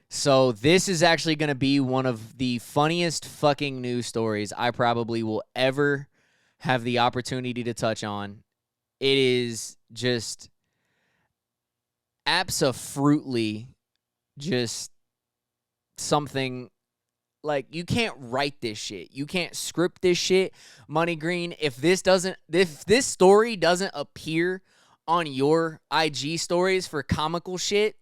So this is actually going to be one of the funniest fucking news stories I probably will ever have the opportunity to touch on. It is just abso-fruitly just something like you can't write this shit. You can't script this shit, Money Green. If this story doesn't appear on your IG stories for comical shit,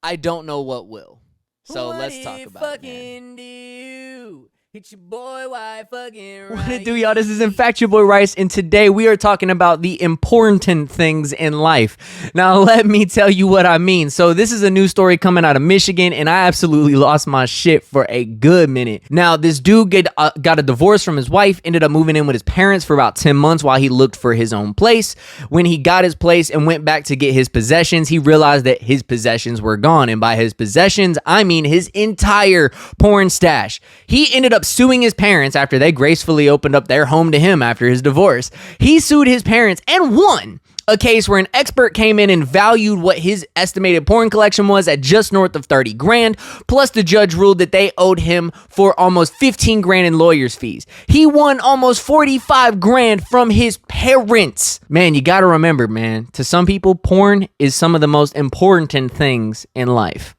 I don't know what will. So let's talk about it, man. Hit your boy, why fucking right? What it do, y'all? This is in fact your boy Rice, and today we are talking about the important things in life. Now, let me tell you what I mean. So this is a news story coming out of Michigan, and I absolutely lost my shit for a good minute. Now, this dude got a divorce from his wife, ended up moving in with his parents for about 10 months while he looked for his own place. When he got his place and went back to get his possessions, he realized that his possessions were gone. And by his possessions, I mean his entire porn stash. He ended up suing his parents after they gracefully opened up their home to him after his divorce. He sued his parents and won a case where an expert came in and valued what his estimated porn collection was at just north of 30 grand. Plus the judge ruled that they owed him for almost 15 grand in lawyer's fees. He won almost 45 grand from his parents. Man, you gotta remember, man, to some people, porn is some of the most important things in life.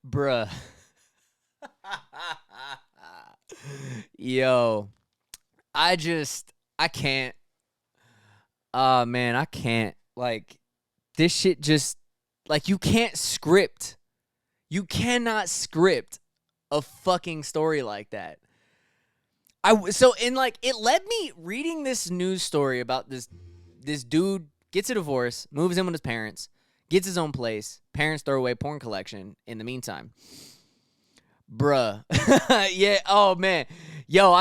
Bruh. Yo, I can't. Man, I can't. Like, this shit just, like, you can't script. You cannot script a fucking story like that. It led me reading this news story about this this dude gets a divorce, moves in with his parents, gets his own place. Parents throw away porn collection in the meantime. Bruh. Yeah. Oh, man. Yo,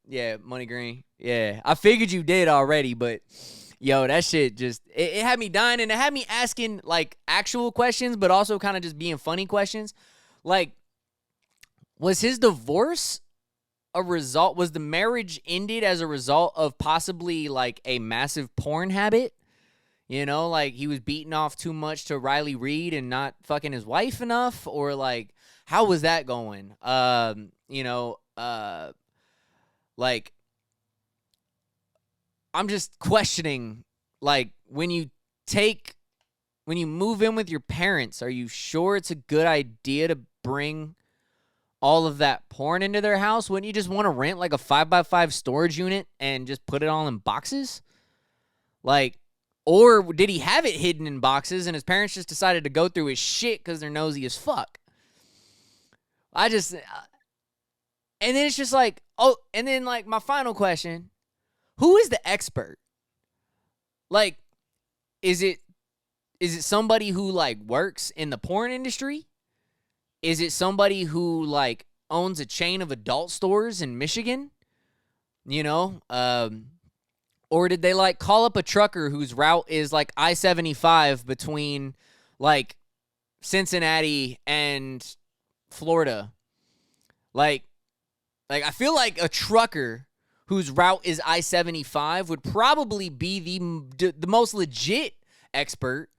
yeah, Money Green. Yeah. I figured you did already, but yo, that shit just, it had me dying, and it had me asking, like, actual questions, but also kind of just being funny questions. Like, was his divorce was the marriage ended as a result of possibly, like, a massive porn habit? You know, like, he was beating off too much to Riley Reid and not fucking his wife enough? Or, like, how was that going? Like, I'm just questioning, like, when you move in with your parents, are you sure it's a good idea to bring all of that porn into their house? Wouldn't you just want to rent, like, a 5x5 storage unit and just put it all in boxes? Like, or did he have it hidden in boxes and his parents just decided to go through his shit because they're nosy as fuck? And then it's just like, oh, and then, like, my final question, who is the expert? Like, is it somebody who, like, works in the porn industry? Is it somebody who, like, owns a chain of adult stores in Michigan? You know? Or did they, like, call up a trucker whose route is, like, I-75 between, like, Cincinnati and Florida? Like, I feel like a trucker whose route is I-75 would probably be the most legit expert,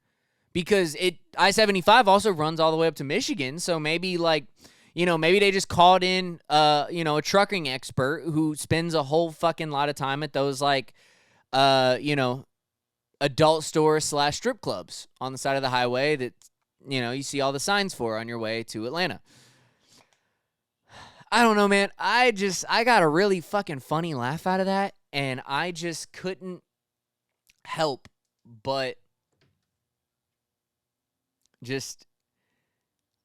because I-75 also runs all the way up to Michigan. So maybe, like, maybe they just called in, a trucking expert who spends a whole fucking lot of time at those, like, adult store / strip clubs on the side of the highway that, you see all the signs for on your way to Atlanta. I don't know, man. I got a really fucking funny laugh out of that, and I just couldn't help but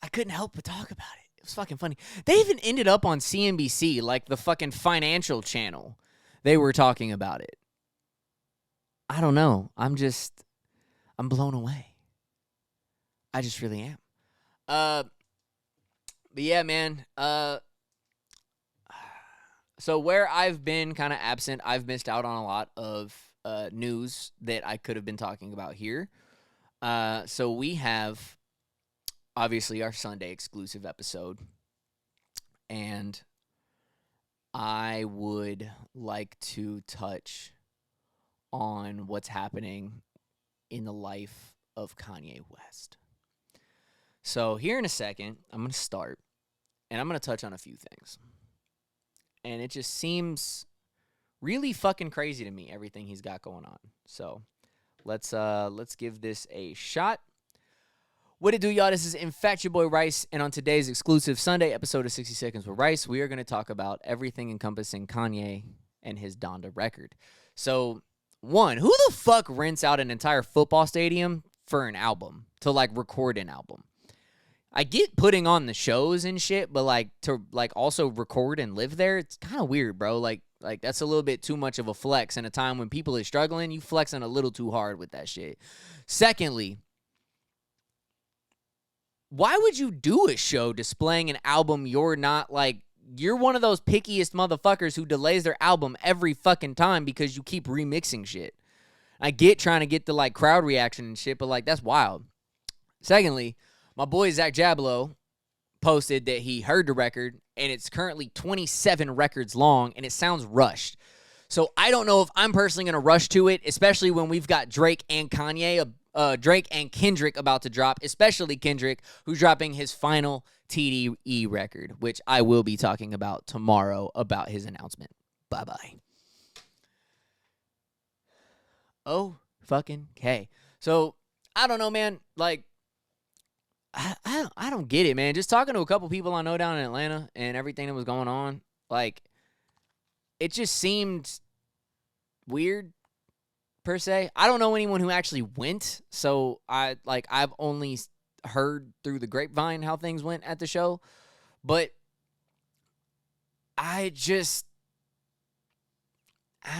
I couldn't help but talk about it. It was fucking funny. They even ended up on CNBC, like the fucking financial channel. They were talking about it. I don't know. I'm blown away. I just really am. But yeah, man. So where I've been kind of absent, I've missed out on a lot of news that I could have been talking about here. So we have, obviously, our Sunday exclusive episode. And I would like to touch on what's happening in the life of Kanye West. So here in a second, I'm going to start, and I'm going to touch on a few things. And it just seems really fucking crazy to me, everything he's got going on. So let's give this a shot. What it do, y'all? This is in fact your boy Rice, and on today's exclusive Sunday episode of 60 Seconds with Rice, we are going to talk about everything encompassing Kanye and his Donda record. So, one, who the fuck rents out an entire football stadium for an album, to, like, record an album? I get putting on the shows and shit, but, like, to, like, also record and live there, it's kind of weird, bro. Like that's a little bit too much of a flex in a time when people are struggling. You flexing a little too hard with that shit. Secondly, why would you do a show displaying an album you're not, like, you're one of those pickiest motherfuckers who delays their album every fucking time because you keep remixing shit. I get trying to get the, like, crowd reaction and shit, but, like, that's wild. Secondly, my boy Zach Jablow posted that he heard the record, and it's currently 27 records long, and it sounds rushed. So I don't know if I'm personally going to rush to it, especially when we've got Drake and Kendrick about to drop, especially Kendrick, who's dropping his final TDE record, which I will be talking about tomorrow about his announcement. Bye-bye. Oh, fucking K. So, I don't know, man. Like, I don't get it, man. Just talking to a couple people I know down in Atlanta and everything that was going on, like, it just seemed weird, per se. I don't know anyone who actually went, so I've only heard through the grapevine how things went at the show, but I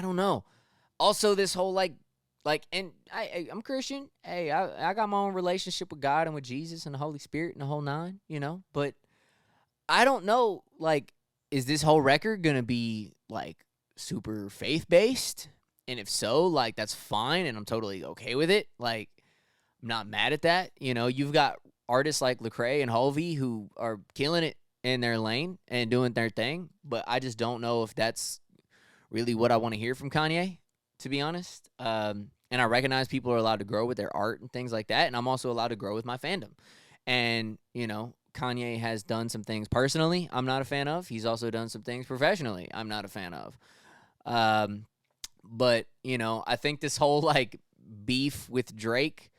don't know. also this whole and I'm Christian. Hey, I got my own relationship with God and with Jesus and the Holy Spirit and the whole nine, but I don't know, is this whole record gonna be super faith based? And if so, that's fine and I'm totally okay with it. I'm not mad at that. You've got artists like Lecrae and Halvey who are killing it in their lane and doing their thing, but I just don't know if that's really what I want to hear from Kanye, to be honest. And I recognize people are allowed to grow with their art and things like that, and I'm also allowed to grow with my fandom. And, Kanye has done some things personally I'm not a fan of. He's also done some things professionally I'm not a fan of. But, I think this whole, beef with Drake,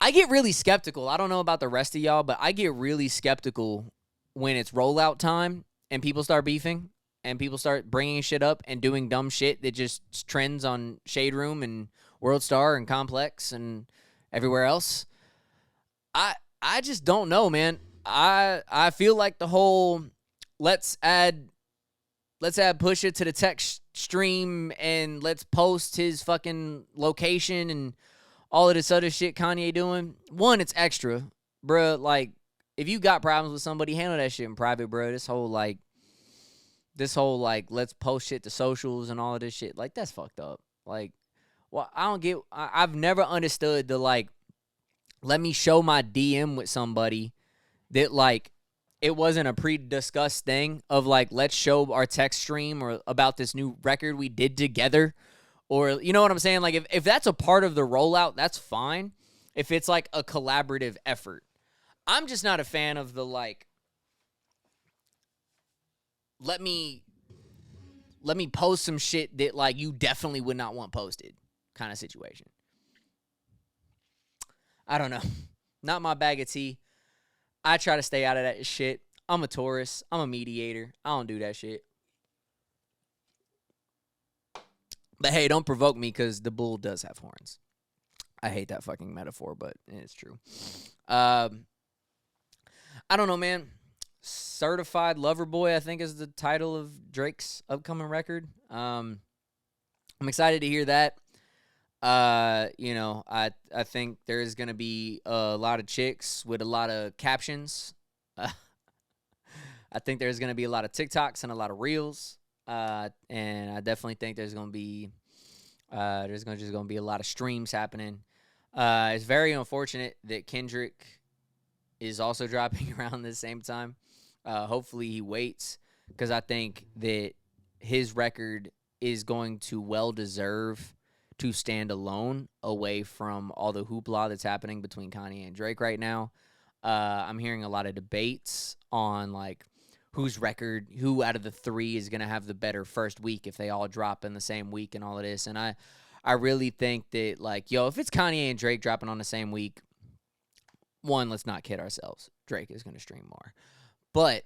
I get really skeptical. I don't know about the rest of y'all, but I get really skeptical when it's rollout time and people start beefing and people start bringing shit up and doing dumb shit that just trends on Shade Room and World Star and Complex and everywhere else. I just don't know, man. I feel like the whole let's add Pusha to the text stream and let's post his fucking location and all of this other shit Kanye doing. One, it's extra, bruh. If you got problems with somebody, handle that shit in private, bro. This whole let's post shit to socials and all of this shit, that's fucked up. I've never understood the let me show my DM with somebody that it wasn't a pre-discussed thing of let's show our text stream or about this new record we did together, or you know what I'm saying? If that's a part of the rollout, that's fine. If it's a collaborative effort, I'm just not a fan of the let me post some shit that you definitely would not want posted kind of situation. I don't know. Not my bag of tea. I try to stay out of that shit. I'm a Taurus. I'm a mediator. I don't do that shit. But hey, don't provoke me because the bull does have horns. I hate that fucking metaphor, but it's true. I don't know, man. Certified Lover Boy, I think, is the title of Drake's upcoming record. I'm excited to hear that. I think there's going to be a lot of chicks with a lot of captions. I think there's going to be a lot of TikToks and a lot of Reels. And I definitely think there's going to be a lot of streams happening. It's very unfortunate that Kendrick is also dropping around the same time. Hopefully he waits, because I think that his record is going to well deserve to stand alone away from all the hoopla that's happening between Kanye and Drake right now. I'm hearing a lot of debates on who out of the three is going to have the better first week if they all drop in the same week and all of this. And I really think that if it's Kanye and Drake dropping on the same week, one, let's not kid ourselves. Drake is going to stream more. But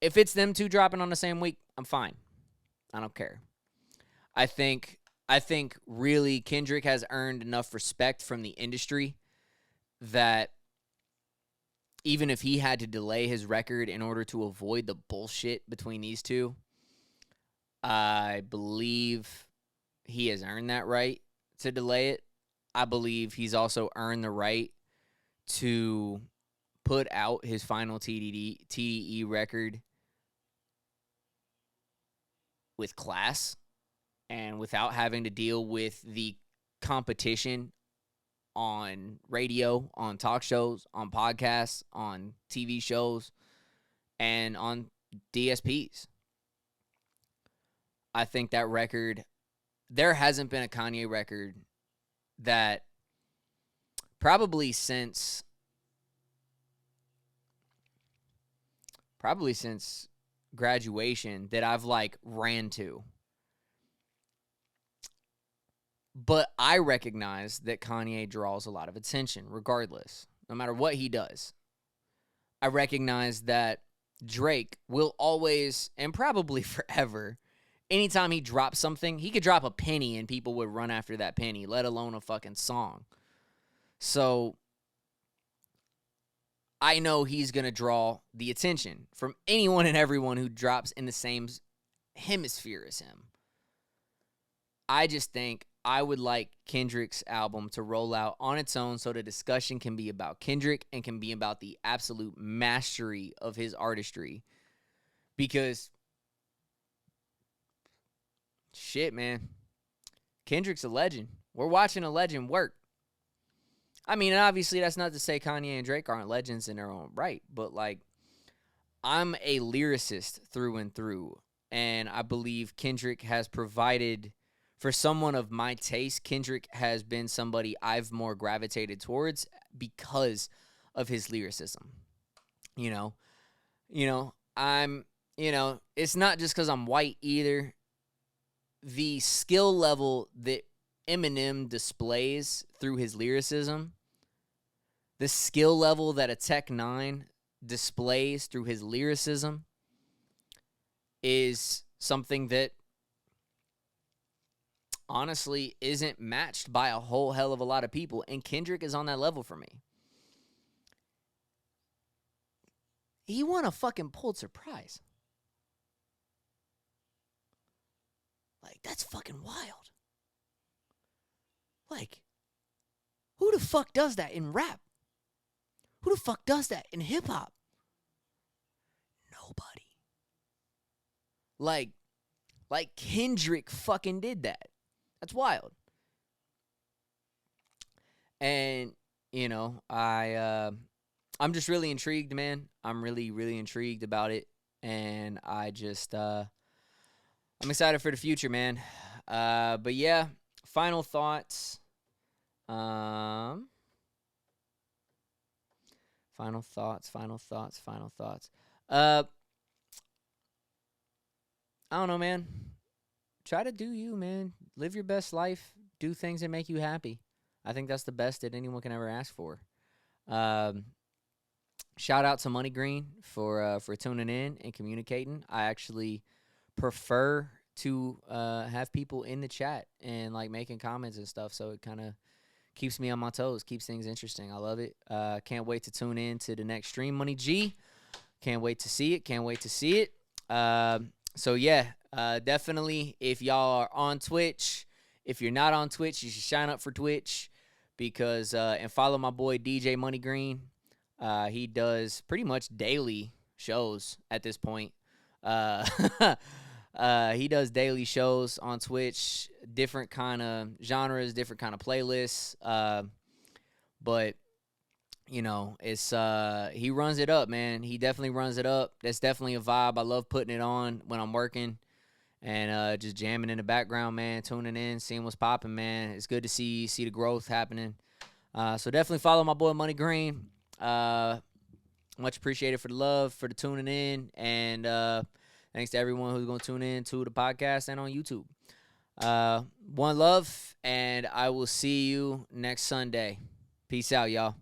if it's them two dropping on the same week, I'm fine. I don't care. I think really Kendrick has earned enough respect from the industry that even if he had to delay his record in order to avoid the bullshit between these two, I believe he has earned that right to delay it. I believe he's also earned the right to put out his final TDE record with class and without having to deal with the competition on radio, on talk shows, on podcasts, on TV shows, and on DSPs. I think that record, there hasn't been a Kanye record that probably since graduation that I've ran to. But I recognize that Kanye draws a lot of attention regardless, no matter what he does. I recognize that Drake will always, and probably forever, anytime he drops something, he could drop a penny and people would run after that penny, let alone a fucking song. So I know he's going to draw the attention from anyone and everyone who drops in the same hemisphere as him. I just think I would like Kendrick's album to roll out on its own so the discussion can be about Kendrick and can be about the absolute mastery of his artistry. Because, shit, man, Kendrick's a legend. We're watching a legend work. I mean, and obviously that's not to say Kanye and Drake aren't legends in their own right, but, like, I'm a lyricist through and through, and I believe Kendrick has provided, for someone of my taste, Kendrick has been somebody I've more gravitated towards because of his lyricism. You know, it's not just because I'm white either. The skill level that Eminem displays through his lyricism, the skill level that a Tech 9 displays through his lyricism is something that honestly isn't matched by a whole hell of a lot of people, and Kendrick is on that level for me. He won a fucking Pulitzer Prize. Like, that's fucking wild. Like, who the fuck does that in rap? Who the fuck does that in hip-hop? Nobody. Like Kendrick fucking did that. That's wild. And, I'm just really intrigued, man. I'm really, really intrigued about it. And I'm excited for the future, man. But yeah, final thoughts. Final thoughts. I don't know, man. Try to do you, man. Live your best life. Do things that make you happy. I think that's the best that anyone can ever ask for. Shout out to Money Green for tuning in and communicating. I actually prefer to have people in the chat and like making comments and stuff, so it kind of keeps me on my toes, keeps things interesting. I love it. Can't wait to tune in to the next stream, Money G. Can't wait to see it. So yeah, definitely if y'all are on Twitch, if you're not on Twitch, you should sign up for Twitch because and follow my boy DJ Money Green. He does pretty much daily shows at this point. He does daily shows on Twitch, different kind of genres, different kind of playlists. But it's he runs it up, man. He definitely runs it up. That's definitely a vibe. I love putting it on when I'm working and just jamming in the background, man, tuning in, seeing what's popping, man. It's good to see the growth happening. So definitely follow my boy Money Green. Much appreciated for the love, for the tuning in, and thanks to everyone who's going to tune in to the podcast and on YouTube. One love, and I will see you next Sunday. Peace out, y'all.